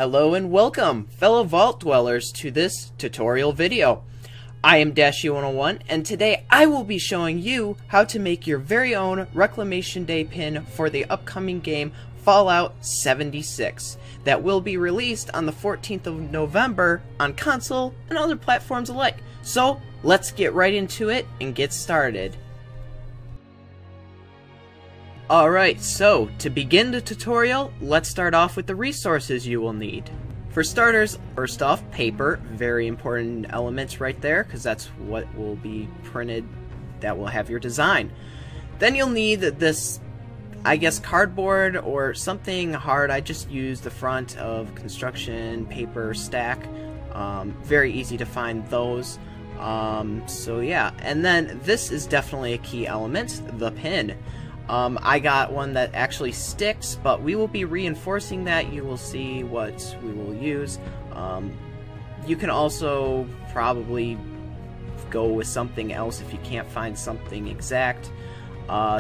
Hello and welcome, fellow vault dwellers, to this tutorial video. I am Dashie 101, and today I will be showing you how to make your very own Reclamation Day pin for the upcoming game Fallout 76 that will be released on the 14th of November on console and other platforms alike. So let's get right into it and get started. Alright, so to begin the tutorial, let's start off with the resources you will need. For starters, first off, paper, very important elements right there, because that's what will be printed that will have your design. Then you'll need this, I guess, cardboard or something hard. I just used the front of construction paper stack. Very easy to find those. So yeah, and then this is definitely a key element, the pin. I got one that actually sticks, but we will be reinforcing that. You will see what we will use. You can also probably go with something else if you can't find something exact.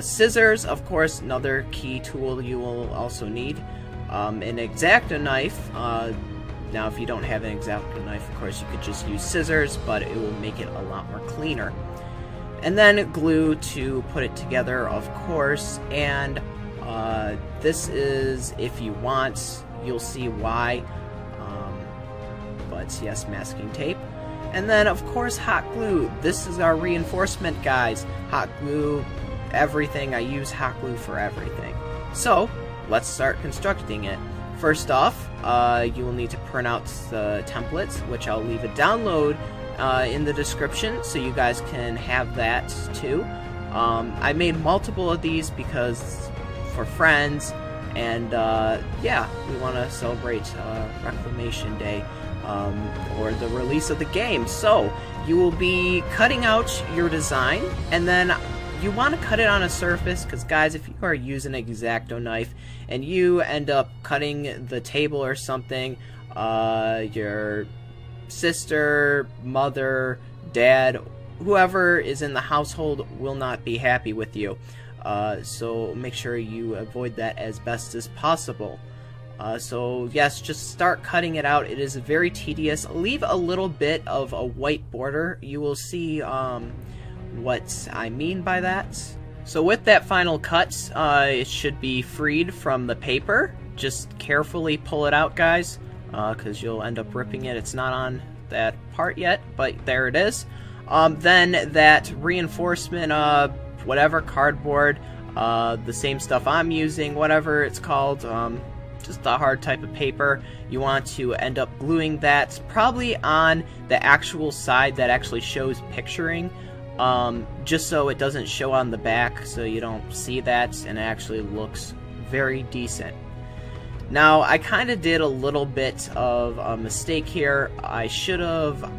Scissors, of course, another key tool you will also need. An X-Acto knife. Now, if you don't have an X-Acto knife, of course, you could just use scissors, but it will make it a lot more cleaner. And then glue to put it together, of course, and this is, if you want, you'll see why, but yes, masking tape. And then, of course, hot glue. This is our reinforcement, guys. Hot glue, everything. I use hot glue for everything. So, let's start constructing it. First off, you will need to print out the templates, which I'll leave a download in the description, so you guys can have that too. I made multiple of these because for friends, and yeah, we want to celebrate Reclamation Day, or the release of the game. So you will be cutting out your design, and then you want to cut it on a surface, because guys, if you are using an X-Acto knife and you end up cutting the table or something, your sister, mother, dad, whoever is in the household will not be happy with you. So make sure you avoid that as best as possible. So yes, just start cutting it out. It is very tedious. Leave a little bit of a white border. You will see what I mean by that. So with that final cut, it should be freed from the paper. Just carefully pull it out, guys, because you'll end up ripping it. It's not on that part yet, but there it is. Then that reinforcement, whatever, cardboard, the same stuff I'm using, whatever it's called, just a hard type of paper. You want to end up gluing that probably on the actual side that actually shows picturing, just so it doesn't show on the back, so you don't see that, and it actually looks very decent. Now, I kind of did a little bit of a mistake here. I should have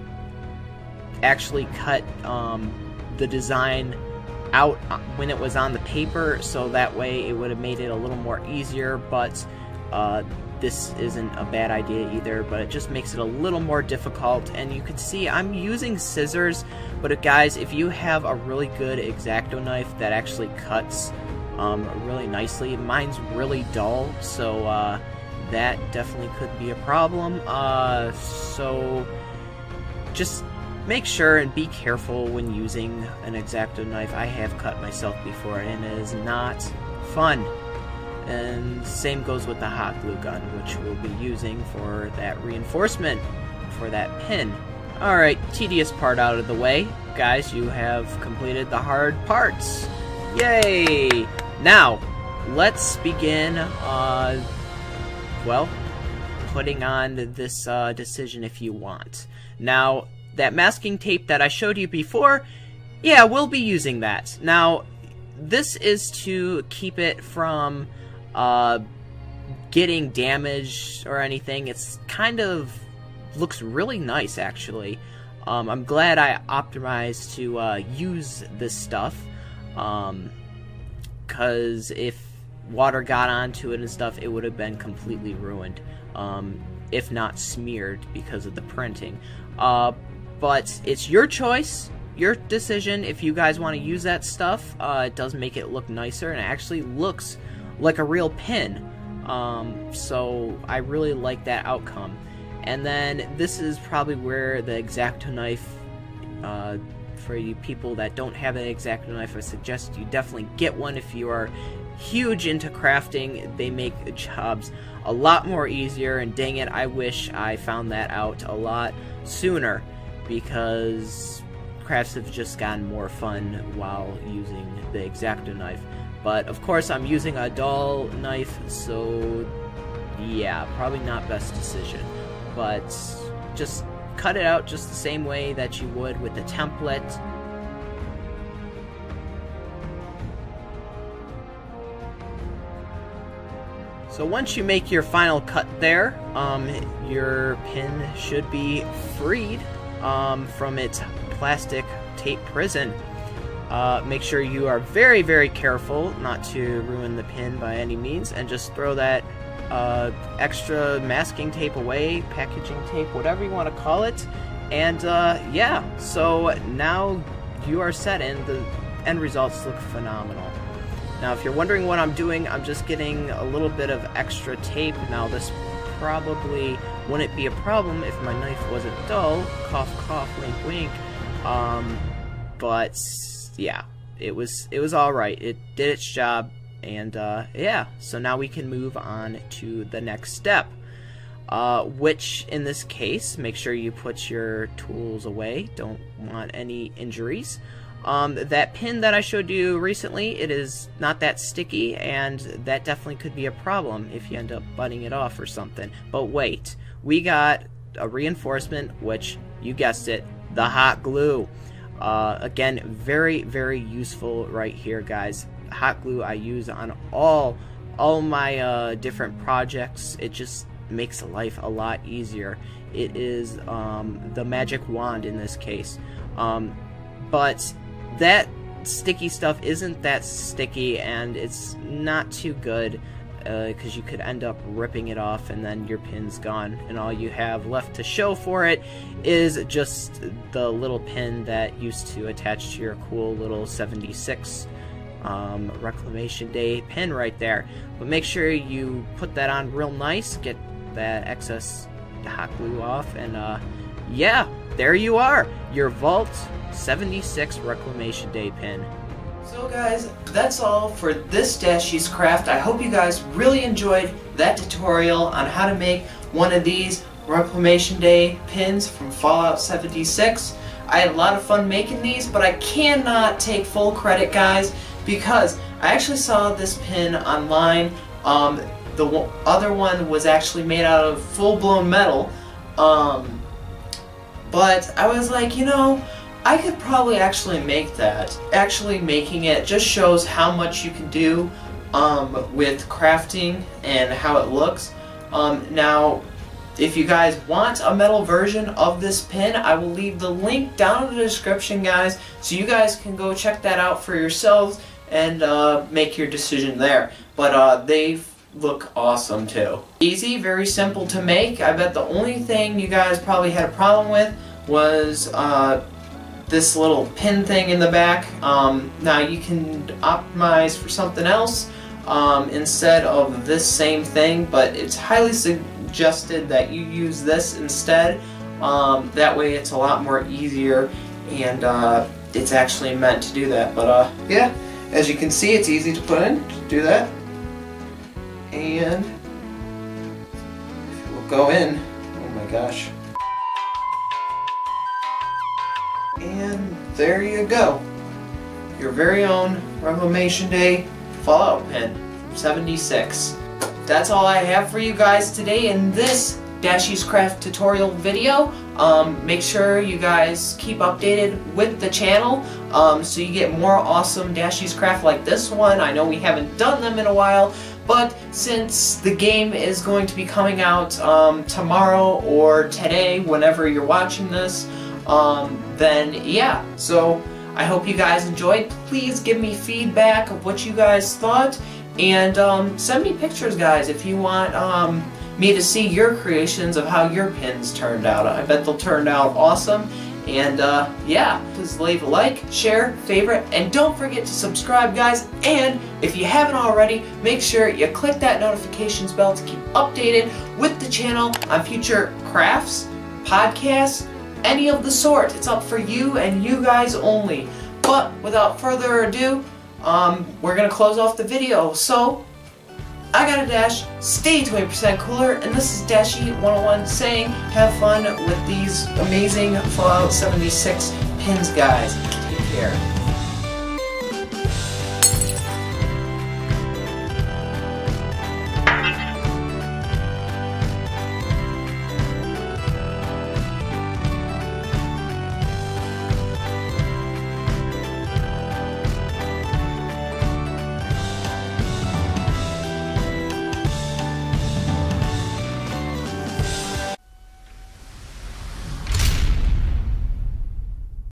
actually cut the design out when it was on the paper, so that way it would have made it a little more easier, but this isn't a bad idea either, but it just makes it a little more difficult. And you can see I'm using scissors, but guys, if you have a really good X-Acto knife that actually cuts really nicely, mine's really dull, so that definitely could be a problem. So just make sure and be careful when using an X-Acto knife. I have cut myself before, and it is not fun. And same goes with the hot glue gun, which we'll be using for that reinforcement for that pin. Alright, tedious part out of the way. Guys, you have completed the hard parts. Yay! Now, let's begin, well, putting on this decision if you want. Now, that masking tape that I showed you before, yeah, we'll be using that. Now, this is to keep it from getting damaged or anything. It's kind of looks really nice, actually. I'm glad I optimized to use this stuff, because if water got onto it and stuff, it would have been completely ruined, if not smeared because of the printing. But it's your choice, your decision. If you guys want to use that stuff, it does make it look nicer, and it actually looks like a real pin. So I really like that outcome. And then this is probably where the X-Acto knife, for you people that don't have an X-Acto knife, I suggest you definitely get one if you are huge into crafting. They make the jobs a lot more easier, and dang it, I wish I found that out a lot sooner, because crafts have just gotten more fun while using the X-Acto knife. But of course I'm using a dull knife, so yeah, probably not best decision. But just cut it out just the same way that you would with the template. So once you make your final cut there, your pin should be freed from its plastic tape prison. Make sure you are very, very careful not to ruin the pin by any means, and just throw that extra masking tape away, packaging tape, whatever you want to call it. And yeah, so now you are set, and the end results look phenomenal. Now if you're wondering what I'm doing, I'm just getting a little bit of extra tape. Now this probably wouldn't be a problem if my knife wasn't dull, cough cough, wink wink, but yeah, it was alright. It did its job. And yeah, so now we can move on to the next step, which in this case, make sure you put your tools away. Don't want any injuries. That pin that I showed you recently, it is not that sticky, and that definitely could be a problem if you end up butting it off or something. But wait, we got a reinforcement, which, you guessed it, the hot glue. Again, very, very useful right here, guys. Hot glue I use on all my different projects. It just makes life a lot easier. It is the magic wand in this case. But that sticky stuff isn't that sticky, and it's not too good, because you could end up ripping it off and then your pin's gone, and all you have left to show for it is just the little pin that used to attach to your cool little 76 Reclamation Day pin right there. But make sure you put that on real nice, get that excess hot glue off, and yeah, there you are, your Vault 76 Reclamation Day pin. So guys, that's all for this Dashie's craft. I hope you guys really enjoyed that tutorial on how to make one of these Reclamation Day pins from Fallout 76. I had a lot of fun making these, but I cannot take full credit, guys, because I actually saw this pin online. The other one was actually made out of full-blown metal, but I was like, you know, I could probably actually make that. Actually making it just shows how much you can do with crafting and how it looks. Now, if you guys want a metal version of this pin, I will leave the link down in the description, guys, so you guys can go check that out for yourselves and make your decision there. But they look awesome too. Easy, very simple to make. I bet the only thing you guys probably had a problem with was this little pin thing in the back. Now you can optimize for something else instead of this same thing, but it's highly suggested that you use this instead. That way it's a lot more easier, and it's actually meant to do that. But yeah, as you can see, it's easy to put in. Just do that, and we'll go in. Oh my gosh. And there you go. Your very own Reclamation Day Fallout pin from 76. That's all I have for you guys today in this Dashie's Craft tutorial video. Make sure you guys keep updated with the channel so you get more awesome Dashie's Craft like this one. I know we haven't done them in a while, but since the game is going to be coming out tomorrow or today, whenever you're watching this, then yeah, so I hope you guys enjoyed. Please give me feedback of what you guys thought, and send me pictures, guys, if you want me to see your creations of how your pins turned out. I bet they'll turn out awesome, And yeah, please leave a like, share, favorite, and don't forget to subscribe, guys. And if you haven't already, make sure you click that notifications bell to keep updated with the channel on future crafts, podcasts, any of the sort. It's up for you and you guys only. But without further ado, we're gonna close off the video. So I gotta dash, stay 20% cooler, and this is Dashie 101 saying have fun with these amazing Fallout 76 pins, guys. Take care.